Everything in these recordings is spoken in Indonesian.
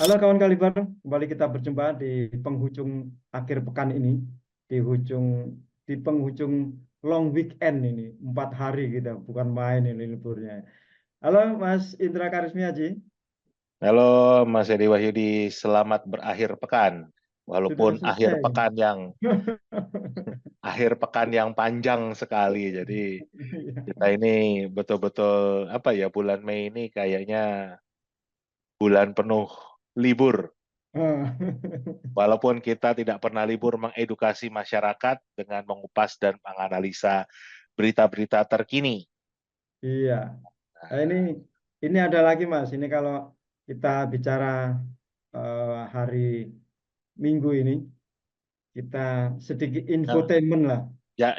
Halo kawan Kaliber, kembali kita berjumpa di penghujung akhir pekan ini, di hujung di penghujung long weekend ini, 4 hari kita, bukan main ini liburnya. Halo Mas Indra Karismiaji, Halo Mas Edi Wahyudi, selamat berakhir pekan. sudah Walaupun selesai. akhir pekan yang panjang sekali. Jadi kita ini betul-betul apa ya, bulan Mei ini kayaknya bulan penuh libur. Walaupun kita tidak pernah libur mengedukasi masyarakat dengan mengupas dan menganalisa berita-berita terkini. Iya. Nah, ini ada lagi Mas. Ini kalau kita bicara hari Minggu ini, kita sedikit Nah, infotainment lah.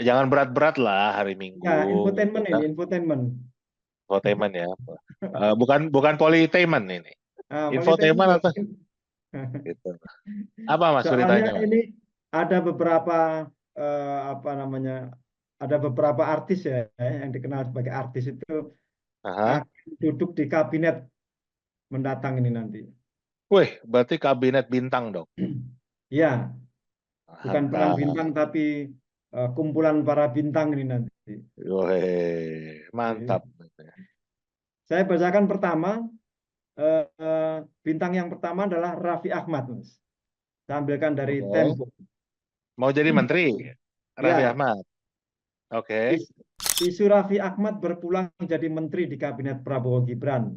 jangan berat-berat lah hari Ya, Minggu. infotainment Kita ini, infotainment. infotainment ya. Bukan bukan politainment ini. Ah, Infotainment politeisme. atau gitu. Apa Mas Soalnya beritanya Mas? ini ada beberapa apa namanya, ada beberapa artis ya yang dikenal sebagai artis itu Aha. akan duduk di kabinet mendatang ini nanti. Wih, berarti kabinet bintang dong. Ya, bukan peran bintang Mantap. tapi kumpulan para bintang ini nanti. Wih, Jadi, mantap. saya bacakan pertama, bintang yang pertama adalah Raffi Ahmad, Mas. Saya ambilkan dari Oke. Tempo. Mau jadi menteri, Raffi Ya, Ahmad. Oke. is- isu Raffi Ahmad berpulang jadi menteri di kabinet Prabowo Gibran.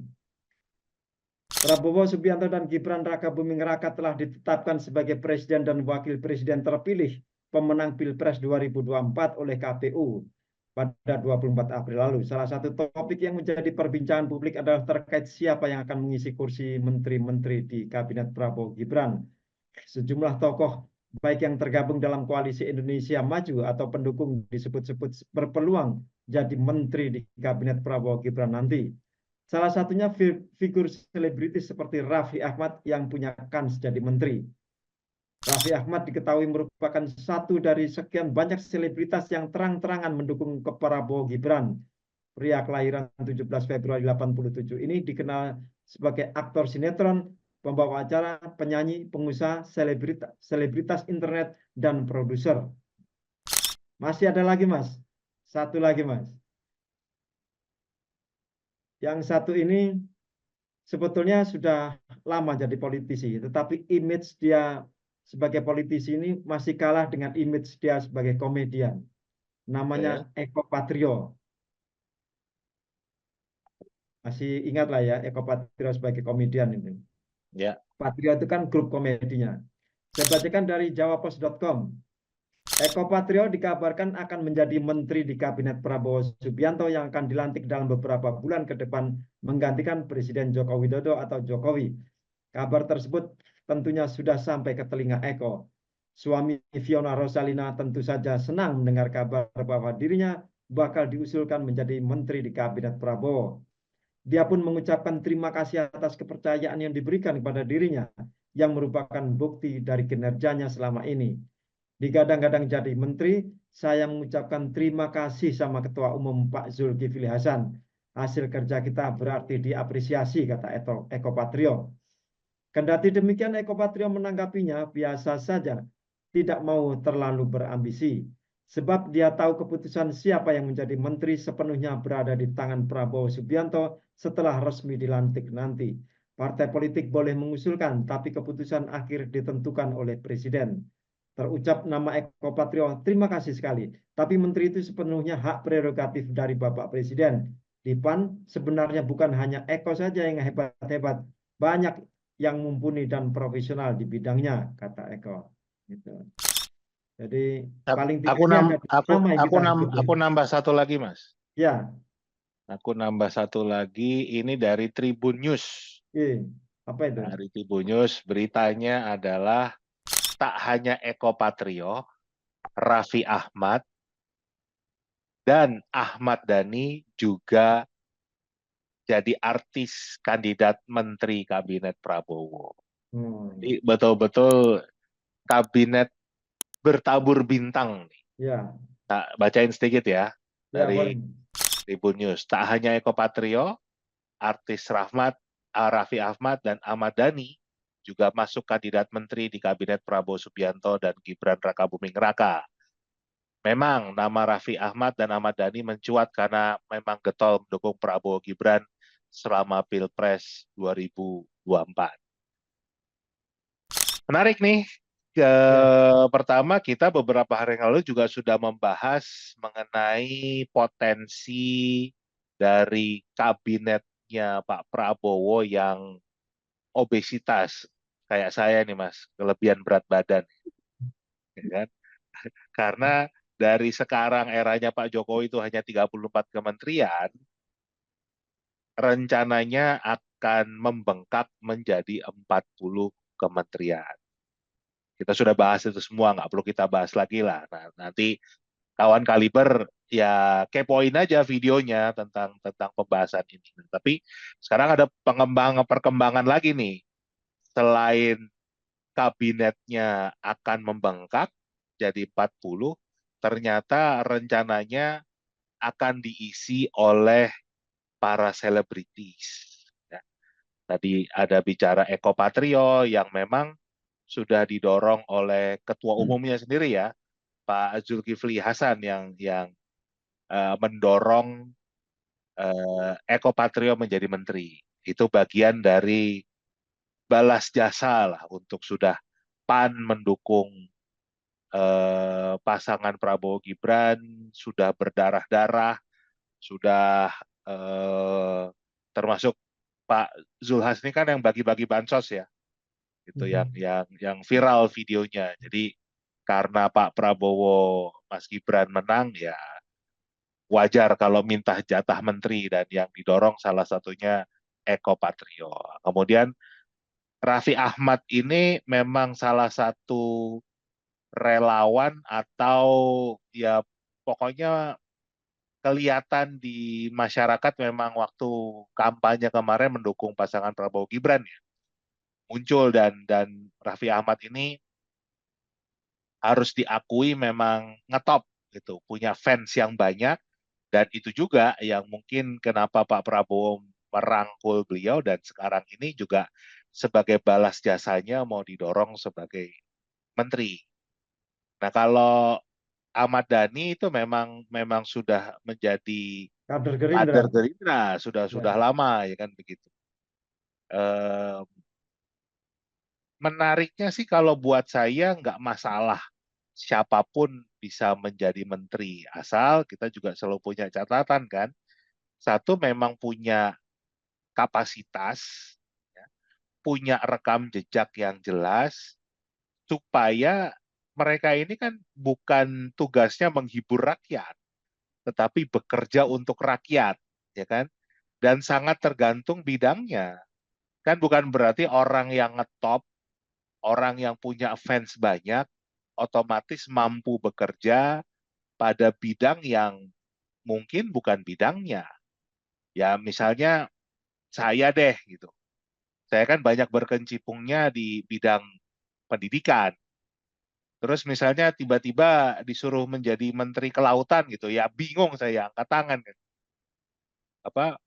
Prabowo Subianto dan Gibran Rakabuming Raka telah ditetapkan sebagai presiden dan wakil presiden terpilih pemenang Pilpres 2024 oleh KPU pada 24 April lalu. Salah satu topik yang menjadi perbincangan publik adalah terkait siapa yang akan mengisi kursi menteri-menteri di kabinet Prabowo Gibran. Sejumlah tokoh baik yang tergabung dalam koalisi Indonesia Maju atau pendukung disebut-sebut berpeluang jadi menteri di kabinet Prabowo Gibran nanti. Salah satunya figur selebritis seperti Raffi Ahmad yang punya kans jadi menteri. Raffi Ahmad diketahui merupakan satu dari sekian banyak selebritas yang terang-terangan mendukung ke Prabowo Gibran. Pria kelahiran 17 Februari 87 ini dikenal sebagai aktor sinetron, pembawa acara, penyanyi, pengusaha, selebritas internet, dan produser. Masih ada lagi, Mas. Satu lagi, Mas. Yang satu ini sebetulnya sudah lama jadi politisi, tetapi image dia sebagai politisi ini masih kalah dengan image dia sebagai komedian. Namanya Oke. Eko Patrio. Masih ingat lah ya, Eko Patrio sebagai komedian itu. Ya. Patrio itu kan grup komedinya. Saya bacakan dari jawapos.com. Eko Patrio dikabarkan akan menjadi menteri di kabinet Prabowo Subianto yang akan dilantik dalam beberapa bulan ke depan menggantikan Presiden Joko Widodo atau Jokowi. Kabar tersebut tentunya sudah sampai ke telinga Eko. Suami Fiona Rosalina tentu saja senang mendengar kabar bahwa dirinya bakal diusulkan menjadi menteri di kabinet Prabowo. Dia pun mengucapkan terima kasih atas kepercayaan yang diberikan kepada dirinya yang merupakan bukti dari kinerjanya selama ini. Digadang-gadang jadi menteri, saya mengucapkan terima kasih sama Ketua Umum Pak Zulkifli Hasan. Hasil kerja kita berarti diapresiasi, kata Eko Patrio. Kendati demikian, Eko Patrio menanggapinya biasa saja, tidak mau terlalu berambisi. Sebab dia tahu keputusan siapa yang menjadi menteri sepenuhnya berada di tangan Prabowo Subianto setelah resmi dilantik nanti. Partai politik boleh mengusulkan, tapi keputusan akhir ditentukan oleh Presiden. Terucap nama Eko Patrio, terima kasih sekali. Tapi menteri itu sepenuhnya hak prerogatif dari Bapak Presiden. Di PAN sebenarnya bukan hanya Eko saja yang hebat-hebat. Banyak yang mumpuni dan profesional di bidangnya, kata Eko. Gitu. Jadi paling tidak Aku ini nam ada aku nama yang aku kita nam sebut ya. aku nambah satu lagi Mas. Ya, Aku nambah satu lagi ini dari Tribun News. apa itu? Dari Tribun News beritanya adalah tak hanya Eko Patrio, Raffi Ahmad dan Ahmad Dhani juga jadi artis kandidat menteri kabinet Prabowo. Hmm, Jadi betul-betul kabinet bertabur bintang nih. ya, Tak bacain sedikit ya ya dari boleh. Tribun News. Tak hanya Eko Patrio, artis Raffi Ahmad dan Ahmad Dhani juga masuk kandidat menteri di Kabinet Prabowo Subianto dan Gibran Rakabuming Raka. Memang nama Raffi Ahmad dan Ahmad Dhani mencuat karena memang getol mendukung Prabowo Gibran selama Pilpres 2024. Menarik nih. Pertama, kita beberapa hari yang lalu juga sudah membahas mengenai potensi dari kabinetnya Pak Prabowo yang obesitas. Kayak saya nih Mas, kelebihan berat badan. Ya kan? Karena dari sekarang eranya Pak Jokowi itu hanya 34 kementerian, rencananya akan membengkak menjadi 40 kementerian. Kita sudah bahas itu semua, nggak perlu kita bahas lagi lah. Nah, nanti kawan Kaliber ya kepoin aja videonya tentang pembahasan ini. Tapi sekarang ada perkembangan lagi nih. Selain kabinetnya akan membengkak jadi 40, ternyata rencananya akan diisi oleh para selebritis. Ya. Tadi ada bicara Eko Patrio yang memang sudah didorong oleh ketua umumnya sendiri ya, Pak Zulkifli Hasan yang mendorong Eko Patrio menjadi menteri. Itu bagian dari balas jasa lah untuk sudah PAN mendukung pasangan Prabowo Gibran, sudah berdarah-darah, sudah termasuk Pak Zulhas ini kan yang bagi-bagi bansos ya, itu yang viral videonya. Jadi karena Pak Prabowo Mas Gibran menang ya wajar kalau minta jatah menteri dan yang didorong salah satunya Eko Patrio. Kemudian Raffi Ahmad ini memang salah satu relawan atau ya pokoknya kelihatan di masyarakat memang waktu kampanye kemarin mendukung pasangan Prabowo Gibran ya muncul dan Raffi Ahmad ini harus diakui memang ngetop gitu, punya fans yang banyak dan itu juga yang mungkin kenapa Pak Prabowo merangkul beliau dan sekarang ini juga sebagai balas jasanya mau didorong sebagai menteri. Nah, kalau Ahmad Dhani itu memang memang sudah menjadi Kader Gerindra. kader Gerindra sudah Ya. lama ya kan begitu. Eh, Menariknya sih kalau buat saya nggak masalah siapapun bisa menjadi menteri asal kita juga selalu punya catatan kan. Satu memang punya kapasitas, ya, punya rekam jejak yang jelas supaya mereka ini kan bukan tugasnya menghibur rakyat, tetapi bekerja untuk rakyat, ya kan? Dan sangat tergantung bidangnya. Kan bukan berarti orang yang ngetop, orang yang punya fans banyak, otomatis mampu bekerja pada bidang yang mungkin bukan bidangnya. Ya misalnya saya deh gitu. Saya kan banyak berkecimpungnya di bidang pendidikan. Terus misalnya tiba-tiba disuruh menjadi menteri kelautan gitu, ya bingung saya angkat tangan. Apa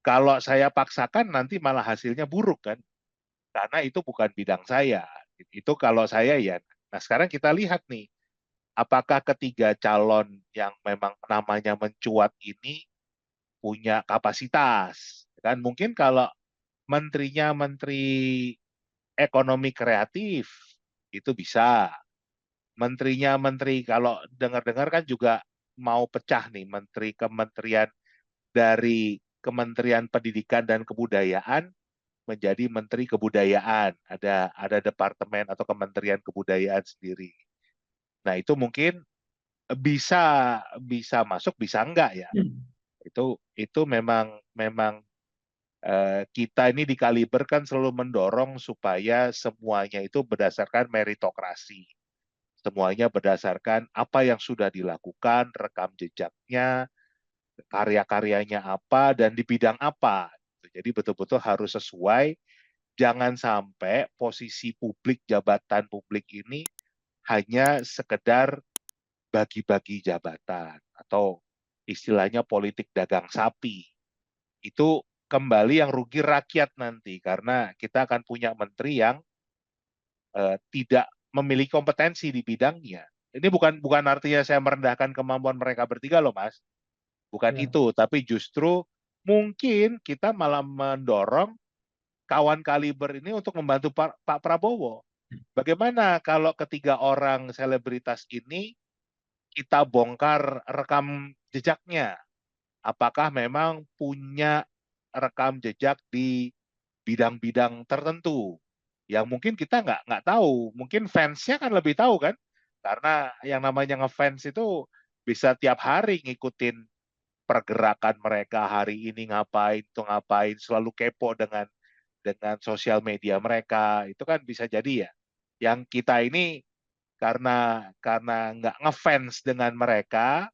kalau saya paksakan nanti malah hasilnya buruk kan? Karena itu bukan bidang saya. Itu kalau saya ya. Nah sekarang kita lihat nih, apakah ketiga calon yang memang namanya mencuat ini punya kapasitas? Kan mungkin kalau menterinya menteri ekonomi kreatif itu bisa. Menterinya menteri kalau dengar-dengar kan juga mau pecah nih menteri kementerian dari Kementerian Pendidikan dan Kebudayaan menjadi Menteri Kebudayaan. Ada departemen atau Kementerian Kebudayaan sendiri. Nah, itu mungkin bisa bisa masuk, bisa enggak ya. Itu memang memang kita ini di Kaliber kan selalu mendorong supaya semuanya itu berdasarkan meritokrasi. Semuanya berdasarkan apa yang sudah dilakukan, rekam jejaknya, karya-karyanya apa, dan di bidang apa. Jadi betul-betul harus sesuai. Jangan sampai posisi publik, jabatan publik ini hanya sekedar bagi-bagi jabatan atau istilahnya politik dagang sapi. Itu kembali yang rugi rakyat nanti karena kita akan punya menteri yang tidak memiliki kompetensi di bidangnya. Ini bukan artinya saya merendahkan kemampuan mereka bertiga loh, Mas. Bukan Ya. itu, tapi justru mungkin kita malah mendorong kawan kaliber ini untuk membantu Pak Prabowo. Bagaimana kalau ketiga orang selebritas ini kita bongkar rekam jejaknya? Apakah memang punya rekam jejak di bidang-bidang tertentu yang mungkin kita nggak tahu, mungkin fansnya kan lebih tahu kan, karena yang namanya ngefans itu bisa tiap hari ngikutin pergerakan mereka hari ini ngapain tuh ngapain, selalu kepo dengan sosial media mereka, itu kan bisa jadi ya. Yang kita ini karena nggak ngefans dengan mereka,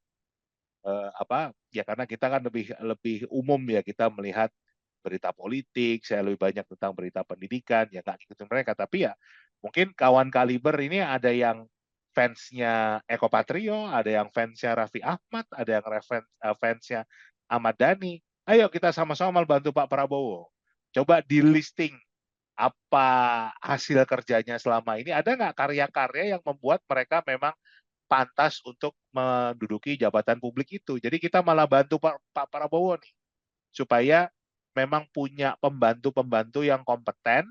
apa ya karena kita kan lebih lebih umum ya kita melihat berita politik, saya lebih banyak tentang berita pendidikan, ya nggak ngikutin mereka. Tapi ya mungkin kawan kaliber ini ada yang fansnya Eko Patrio, ada yang fansnya Raffi Ahmad, ada yang fansnya Ahmad Dhani. Ayo kita sama-sama bantu Pak Prabowo. Coba di listing apa hasil kerjanya selama ini. Ada nggak karya-karya yang membuat mereka memang pantas untuk menduduki jabatan publik itu. Jadi kita malah bantu Pak Prabowo nih supaya memang punya pembantu-pembantu yang kompeten,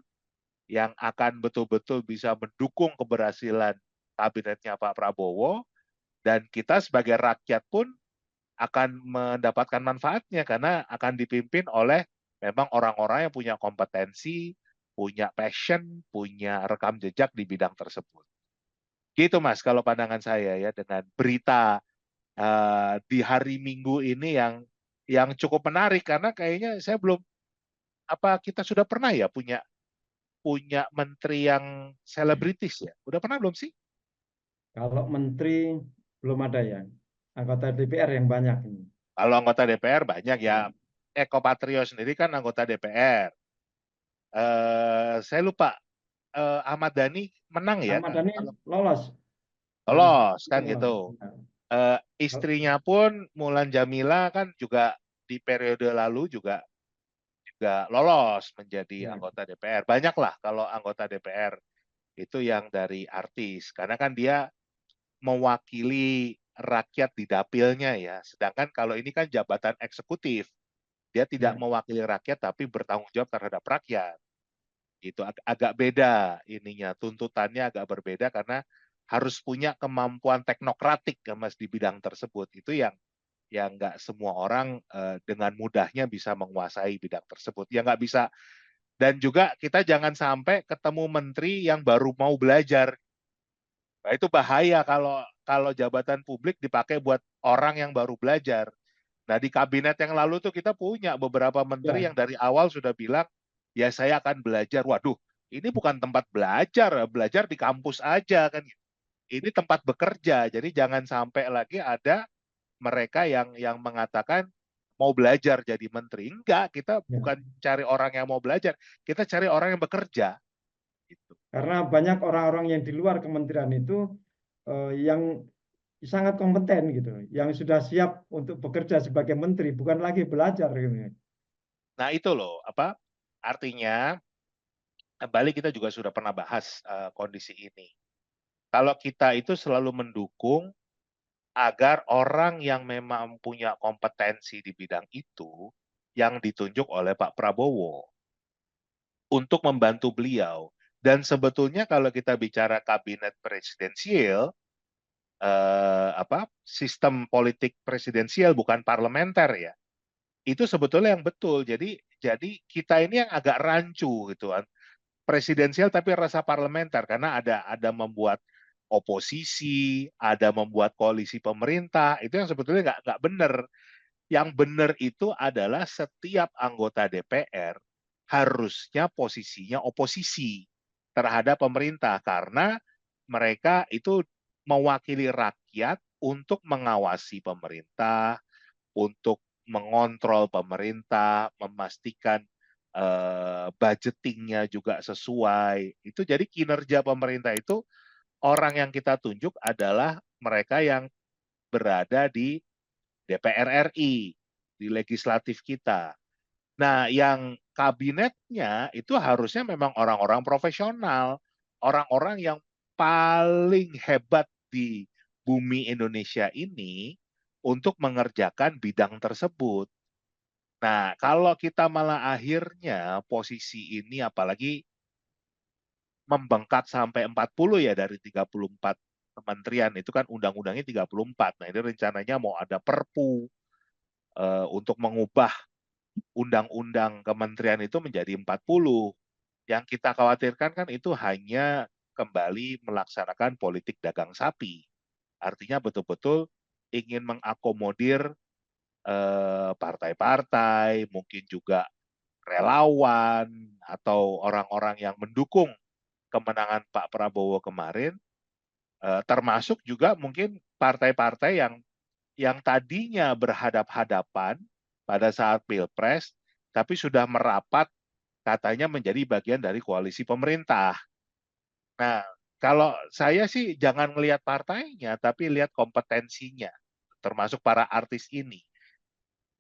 yang akan betul-betul bisa mendukung keberhasilan kabinetnya Pak Prabowo, dan kita sebagai rakyat pun akan mendapatkan manfaatnya karena akan dipimpin oleh memang orang-orang yang punya kompetensi, punya passion, punya rekam jejak di bidang tersebut. Gitu Mas, kalau pandangan saya ya dengan berita di hari Minggu ini yang cukup menarik karena kayaknya saya belum apa kita sudah pernah ya punya punya menteri yang selebritis ya? Udah pernah belum sih? Kalau menteri belum ada ya. Anggota DPR yang banyak ini. Kalau anggota DPR banyak ya. Eko Patrio sendiri kan anggota DPR. Saya lupa Ahmad Dhani menang ya Ahmad Dhani kalau lolos. Yang lolos kan lolos. gitu. Ya. Istrinya pun Mulan Jamila kan juga di periode lalu juga lolos menjadi Ya. anggota DPR. Banyaklah kalau anggota DPR itu yang dari artis karena kan dia mewakili rakyat di dapilnya ya. Sedangkan kalau ini kan jabatan eksekutif, dia tidak Ya. mewakili rakyat tapi bertanggung jawab terhadap rakyat. Itu agak beda ininya, tuntutannya agak berbeda karena harus punya kemampuan teknokratik ya Mas di bidang tersebut. Itu yang nggak semua orang dengan mudahnya bisa menguasai bidang tersebut. Ya nggak bisa. Dan juga kita jangan sampai ketemu menteri yang baru mau belajar. Nah, itu bahaya kalau kalau jabatan publik dipakai buat orang yang baru belajar. Nah, di kabinet yang lalu tuh kita punya beberapa menteri Ya. yang dari awal sudah bilang, ya saya akan belajar. Waduh, ini bukan tempat belajar, belajar di kampus aja kan. Ini tempat bekerja. Jadi jangan sampai lagi ada mereka yang mengatakan mau belajar jadi menteri. Enggak, kita Ya. bukan cari orang yang mau belajar, kita cari orang yang bekerja. Gitu. Karena banyak orang-orang yang di luar kementerian itu yang sangat kompeten gitu, yang sudah siap untuk bekerja sebagai menteri, bukan lagi belajar gitu. Nah itu loh, apa artinya kembali kita juga sudah pernah bahas kondisi ini. Kalau kita itu selalu mendukung agar orang yang memang punya kompetensi di bidang itu yang ditunjuk oleh Pak Prabowo untuk membantu beliau. Dan sebetulnya kalau kita bicara kabinet presidensial, apa sistem politik presidensial bukan parlementer ya, itu sebetulnya yang betul. Jadi kita ini yang agak rancu gitu kan presidensial tapi rasa parlementer karena ada membuat oposisi, ada membuat koalisi pemerintah, itu yang sebetulnya nggak benar. Yang benar itu adalah setiap anggota DPR harusnya posisinya oposisi terhadap pemerintah karena mereka itu mewakili rakyat untuk mengawasi pemerintah, untuk mengontrol pemerintah, memastikan budgetingnya juga sesuai. Itu jadi kinerja pemerintah itu orang yang kita tunjuk adalah mereka yang berada di DPR RI, di legislatif kita. Nah, yang kabinetnya itu harusnya memang orang-orang profesional, orang-orang yang paling hebat di bumi Indonesia ini untuk mengerjakan bidang tersebut. Nah, kalau kita malah akhirnya posisi ini apalagi membengkak sampai 40 ya dari 34 kementerian, itu kan undang-undangnya 34. Nah, ini rencananya mau ada perpu untuk mengubah undang-undang kementerian itu menjadi 40. Yang kita khawatirkan kan itu hanya kembali melaksanakan politik dagang sapi. Artinya betul-betul ingin mengakomodir partai-partai, mungkin juga relawan atau orang-orang yang mendukung kemenangan Pak Prabowo kemarin, termasuk juga mungkin partai-partai yang tadinya berhadap-hadapan pada saat Pilpres, tapi sudah merapat katanya menjadi bagian dari koalisi pemerintah. Nah, kalau saya sih jangan melihat partainya, tapi lihat kompetensinya, termasuk para artis ini.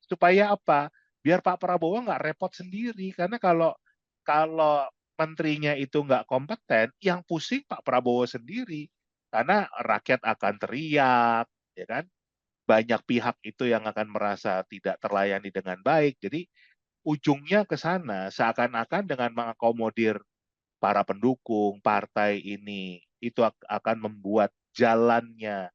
Supaya apa? Biar Pak Prabowo nggak repot sendiri, karena kalau menterinya itu nggak kompeten, yang pusing Pak Prabowo sendiri, karena rakyat akan teriak, ya kan? Banyak pihak itu yang akan merasa tidak terlayani dengan baik. Jadi ujungnya ke sana, seakan-akan dengan mengakomodir para pendukung partai ini itu akan membuat jalannya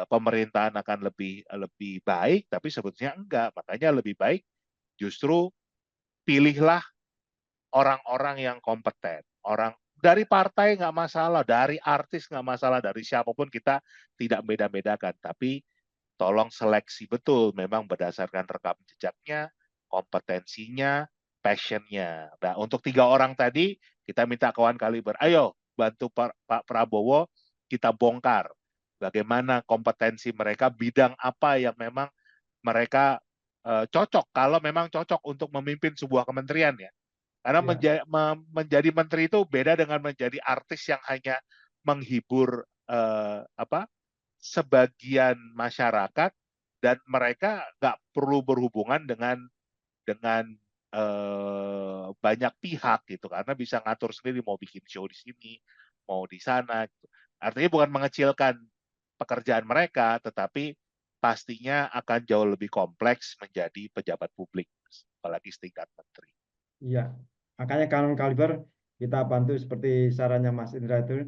pemerintahan akan lebih lebih baik, tapi sebetulnya enggak. Makanya lebih baik justru pilihlah orang-orang yang kompeten, orang dari partai nggak masalah, dari artis nggak masalah, dari siapapun kita tidak beda-bedakan, tapi tolong seleksi betul, memang berdasarkan rekam jejaknya, kompetensinya, passionnya. Nah, untuk 3 orang tadi, kita minta kawan kaliber, ayo bantu Pak Prabowo, kita bongkar bagaimana kompetensi mereka, bidang apa yang memang mereka cocok, kalau memang cocok untuk memimpin sebuah kementerian ya. Karena Ya, menjadi menteri itu beda dengan menjadi artis yang hanya menghibur sebagian masyarakat dan mereka nggak perlu berhubungan dengan banyak pihak gitu karena bisa ngatur sendiri mau bikin show di sini mau di sana gitu. Artinya bukan mengecilkan pekerjaan mereka tetapi pastinya akan jauh lebih kompleks menjadi pejabat publik apalagi setingkat menteri. iya. Makanya kawan kaliber kita bantu seperti sarannya Mas Indra itu,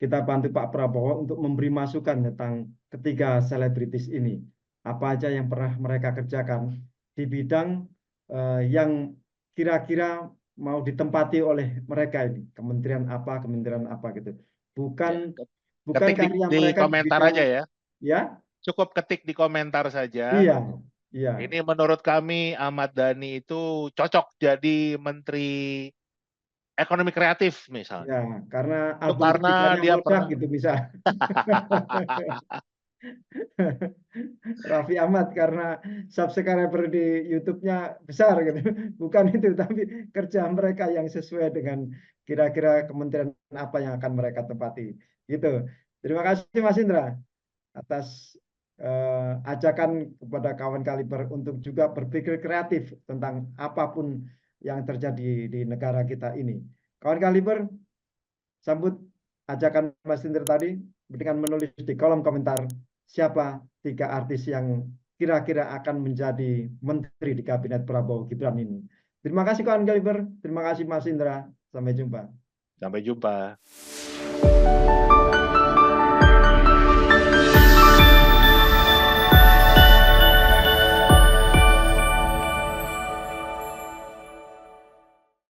kita bantu Pak Prabowo untuk memberi masukan tentang ketiga selebritis ini. Apa aja yang pernah mereka kerjakan di bidang yang kira-kira mau ditempati oleh mereka ini, kementerian apa gitu. Bukan Ya, bukan ketik karya di mereka di komentar bidang aja ya. ya, Cukup ketik di komentar saja. iya, iya, Ini menurut kami Ahmad Dhani itu cocok jadi Menteri Ekonomi Kreatif ya, misalnya. karena Itu album karena ketiganya dia meledak pernah gitu bisa. Raffi Ahmad karena subscriber di YouTube-nya besar gitu. Bukan itu, tapi kerja mereka yang sesuai dengan kira-kira kementerian apa yang akan mereka tempati. Gitu. Terima kasih Mas Indra atas ajakan kepada kawan kaliber untuk juga berpikir kreatif tentang apapun yang terjadi di negara kita ini. Kawan kaliber, sambut ajakan Mas Indra tadi dengan menulis di kolom komentar siapa 3 artis yang kira-kira akan menjadi menteri di kabinet Prabowo Gibran ini. Terima kasih kawan Kaliber, terima kasih Mas Indra, sampai jumpa. sampai jumpa.